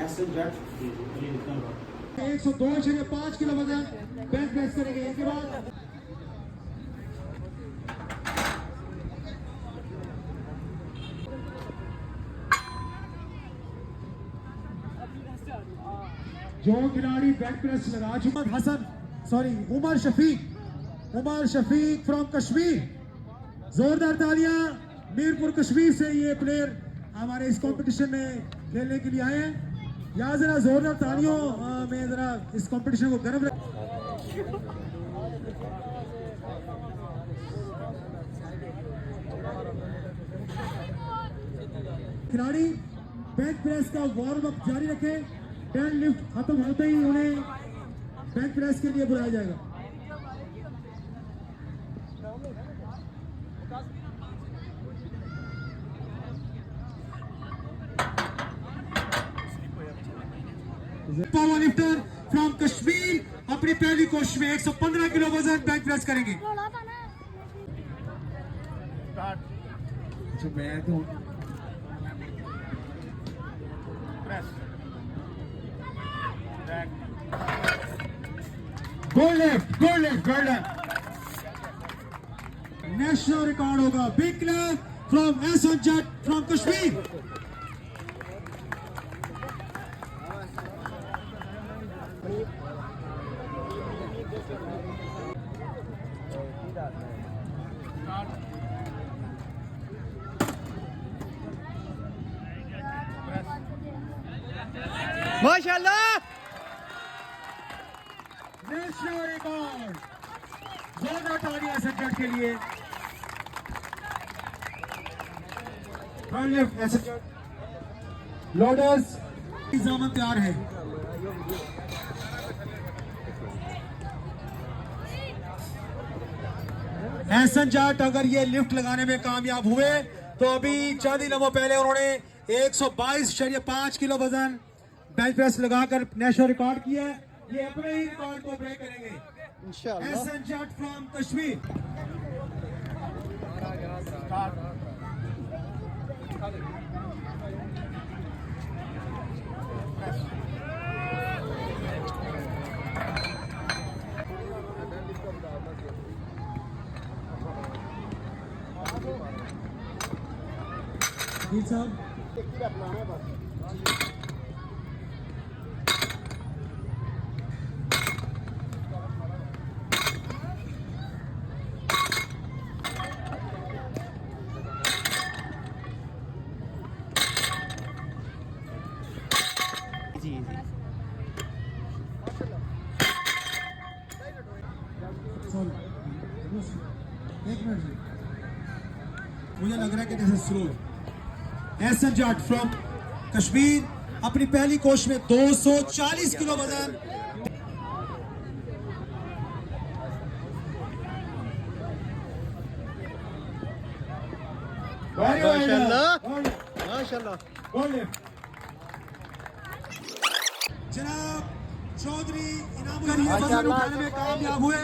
SN जट 102.5 kilo वजन bench press करेंगे। इसके बाद जो खिलाड़ी बेंच प्रेस लगा चुका उमर शफीक फ्रॉम कश्मीर, जोरदार तालियां। मीरपुर कश्मीर से ये प्लेयर हमारे इस कंपटीशन में खेलने के लिए आए हैं। यहाँ जरा जोरदार तालियों में जरा इस कंपटीशन को गर्म खिलाड़ी बेंच प्रेस का वार्म अप जारी रखें। 10 लिफ्ट खत्म होते ही उन्हें बेंच प्रेस के लिए बुलाया जाएगा। पावर लिफ्टर फ्रॉम कश्मीर अपनी पहली कोशिश में 115 किलो वजन बेंच प्रेस करेंगे। मैं तो गोल लेफ्ट नेशनल रिकॉर्ड होगा। Big clap from SN Jat from Kashmir. माशाल्लाह, नेशनल रिकॉर्ड। जोरदार तालियां एसएन जट के लिए। एसएन जट लोडर्स इंतजाम तैयार है। एसएन जट अगर ये लिफ्ट लगाने में कामयाब हुए तो अभी चंद ही लम्हों पहले उन्होंने 122.5 किलो वजन बेंच प्रेस लगाकर नेशनल रिकॉर्ड किया है। ये अपने ही रिकॉर्ड को ब्रेक करेंगे इंशाल्लाह। SN Jat from Kashmir. साहब एक मिनट, मुझे लग रहा है कि जैसे slow. SN Jat from Kashmir अपनी पहली कोशिश में 240 किलो वजन। माशाल्लाह। जनाब चौधरी इनाम में कामयाब हुए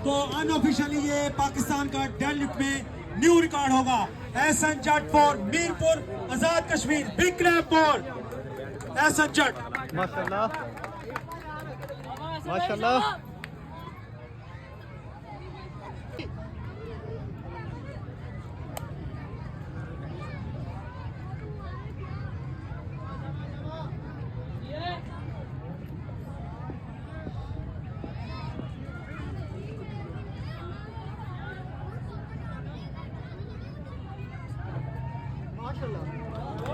तो अनऑफिशियली ये पाकिस्तान का डेड लिफ्ट में न्यू रिकॉर्ड होगा। SN Jat for Mirpur Azad Kashmir. Big clap for SN Jat. माशाल्लाह माशाल्लाह।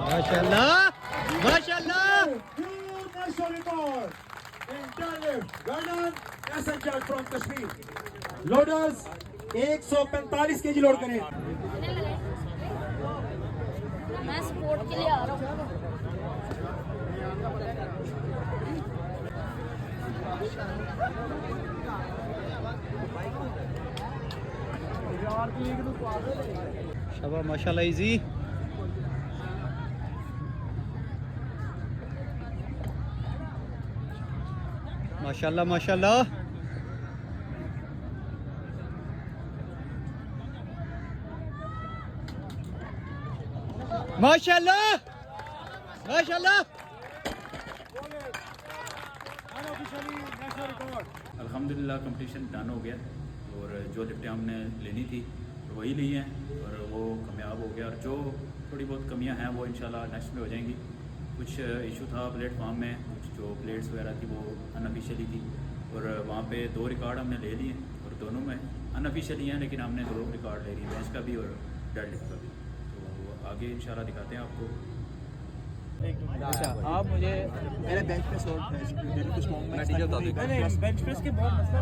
माशाल्लाह माशाल्लाह। National record in deadlift runner SN Jat from Kashmir. Loaders 145 KG load करें। मैं सपोर्ट के लिए आ रहा हूँ। शाबाश माशाल्लाह। इजी माशाल्लाह माशाल्लाह। माशाल्लाह माशाल्लाह। Officially national record. अल्हम्दुलिल्लाह कंपटीशन डन हो गया और जो लिफ्टें हमने लेनी थी तो वही ली हैं और वो कामयाब हो गया। और जो थोड़ी बहुत कमियां हैं वो इंशाल्लाह नेक्स्ट में हो जाएंगी। कुछ इशू था प्लेटफॉर्म में, कुछ जो प्लेट्स वगैरह थी वो अनऑफिशियली थी और वहाँ पे 2 रिकॉर्ड हमने ले लिए और दोनों में अनऑफिशियली हैं, लेकिन हमने 2 रिकॉर्ड ले लिए, बेंच का भी और डेडलिफ्ट का भी। तो आगे इंशाल्लाह दिखाते हैं आपको। अच्छा, आप मुझे मेरे बेंच प्रेस और कुछ मैं टीचर बता दूं। नहीं बेंच प्रेस के बहुत मसला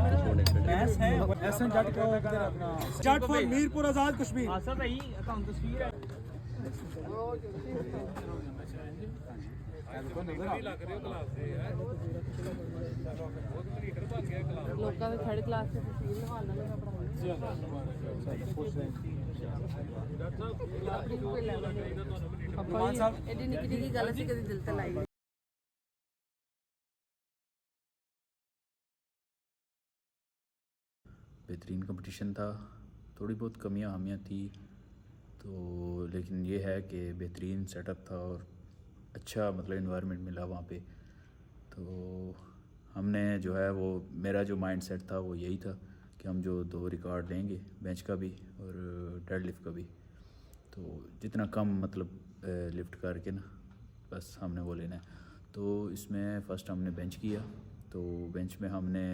मैथ्स है। एसएन जट का इधर अपना जट फॉर मीरपुर आजाद कश्मीर। आसफ भाई अकाउंट तस्वीर है। लोगों के थर्ड क्लास से तस्वीर निकालना लगा पड़ा एडी निकी निकी गल सी कदी दिल ते लाई। बेहतरीन कंपटीशन था, थोड़ी बहुत कमियां हामियां थी तो, लेकिन ये है कि बेहतरीन सेटअप था और अच्छा मतलब इन्वायरमेंट मिला वहाँ पे। तो हमने जो है वो, मेरा जो माइंड सेट था वो यही था कि हम जो 2 रिकॉर्ड लेंगे, बेंच का भी और डेडलिफ्ट का भी, तो जितना कम मतलब लिफ्ट करके ना बस हमने वो लेना है। तो इसमें फ़र्स्ट हमने बेंच किया, तो बेंच में हमने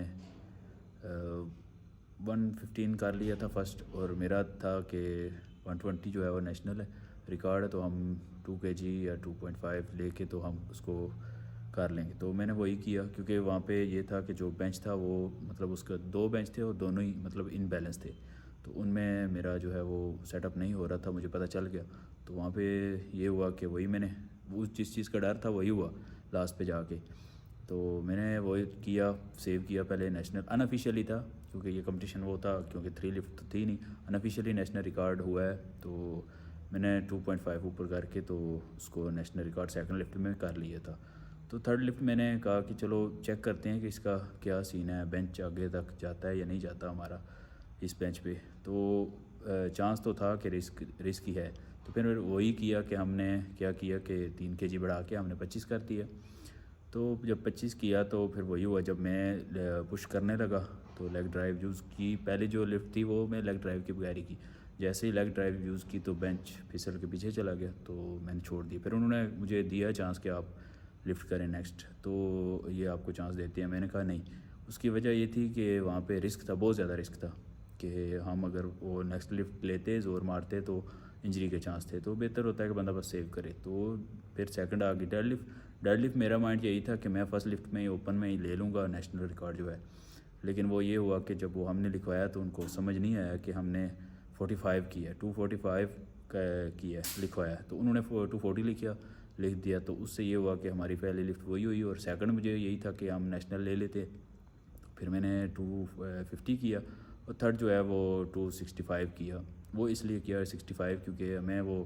115 कर लिया था फर्स्ट, और मेरा था कि 120 जो है वो नेशनल है रिकॉर्ड है, तो हम 2 kg या 2.5 लेके तो हम उसको कर लेंगे। तो मैंने वही किया क्योंकि वहाँ पे ये था कि जो बेंच था वो मतलब उसका 2 बेंच थे और दोनों ही मतलब इनबैलेंस थे, तो उनमें मेरा जो है वो सेटअप नहीं हो रहा था, मुझे पता चल गया। तो वहाँ पे ये हुआ कि वही मैंने वो जिस चीज़ का डर था वही हुआ लास्ट पे जाके। तो मैंने वो किया, सेव किया पहले नेशनल, अनऑफिशियली था क्योंकि ये कंपटीशन वो था, क्योंकि 3 लिफ्ट तो थी नहीं, अनऑफिशियली नेशनल रिकॉर्ड हुआ है। तो मैंने 2.5 ऊपर करके तो उसको नेशनल रिकॉर्ड सेकंड लिफ्ट में कर लिया था। तो थर्ड लिफ्ट मैंने कहा कि चलो चेक करते हैं कि इसका क्या सीन है, बेंच आगे तक जाता है या नहीं जाता हमारा इस बेंच पे। तो चांस तो था कि रिस्क ही है, तो फिर वही किया कि हमने क्या किया कि 3 kg बढ़ा के हमने 25 कर दिया। तो जब 25 किया तो फिर वही हुआ, जब मैं पुश करने लगा तो लेग ड्राइव यूज़ की, पहले जो लिफ्ट थी वो मैं लेग ड्राइव की बगैर ही की, जैसे ही लेग ड्राइव यूज़ की तो बेंच फिसल के पीछे चला गया, तो मैंने छोड़ दिया। फिर उन्होंने मुझे दिया चांस कि आप लिफ्ट करें नेक्स्ट, तो ये आपको चांस देते हैं। मैंने कहा नहीं, उसकी वजह ये थी कि वहाँ पे रिस्क था, बहुत ज़्यादा रिस्क था कि हम अगर वो नेक्स्ट लिफ्ट लेते ज़ोर मारते तो इंजरी के चांस थे, तो बेहतर होता है कि बंदा बस सेव करे। तो फिर सेकंड आ गई डेडलिफ्ट मेरा माइंड यही था कि मैं फर्स्ट लिफ्ट में ही ओपन में ही ले लूँगा नेशनल रिकॉर्ड जो है, लेकिन वो ये हुआ कि जब वो हमने लिखवाया तो उनको समझ नहीं आया कि हमने 45 किया, 245 किया लिखवाया, तो उन्होंने 240 लिख दिया। तो उससे ये हुआ कि हमारी पहली लिफ्ट वही हुई और सेकंड मुझे यही था कि हम नेशनल ले लेते। तो फिर मैंने 250 किया और थर्ड जो है वो 265 किया। वो इसलिए किया 65 क्योंकि हमें वो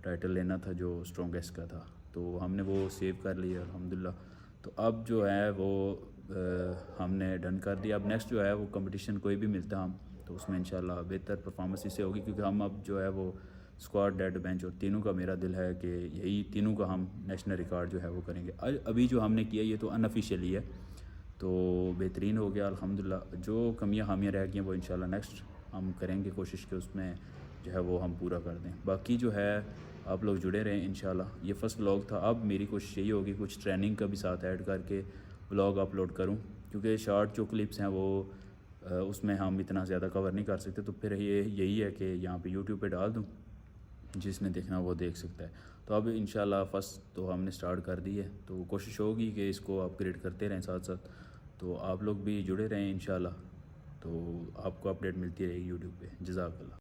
टाइटल लेना था जो स्ट्रॉन्गेस्ट का था, तो हमने वो सेव कर लिया अल्हम्दुलिल्लाह। तो अब जो है वो हमने डन कर दिया। अब नेक्स्ट जो है वो कंपटीशन कोई भी मिलता हम तो उसमें इंशाल्लाह बेहतर परफॉर्मेंस इससे होगी, क्योंकि हम अब जो है वो स्क्वाड, डेड, बेंच और तीनों का मेरा दिल है कि यही तीनों का हम नेशनल रिकॉर्ड जो है वो करेंगे। अभी जो हमने किया ये तो अनऑफिशियली है, तो बेहतरीन हो गया अल्हम्दुलिल्लाह। जो कमियां हामियां रह गई हैं वो इंशाल्लाह नेक्स्ट हम करेंगे कोशिश कि उसमें जो है वो हम पूरा कर दें। बाकी जो है आप लोग जुड़े रहें इंशाल्लाह। ये फर्स्ट व्लॉग था, अब मेरी कोशिश यही होगी कुछ ट्रेनिंग का भी साथ ऐड करके व्लॉग अपलोड करूं, क्योंकि शॉर्ट जो क्लिप्स हैं वो उसमें हम इतना ज़्यादा कवर नहीं कर सकते। तो फिर ये यही है कि यहाँ पे यूट्यूब पे डाल दूँ, जिसने देखना वो देख सकता है। तो अब इंशाल्लाह फर्स्ट तो हमने स्टार्ट कर दी है, तो कोशिश होगी कि इसको अपग्रेड करते रहें साथ साथ। तो आप लोग भी जुड़े रहें इंशाल्लाह, तो आपको अपडेट मिलती रहेगी यूट्यूब पे। जज़ाकल्लाह।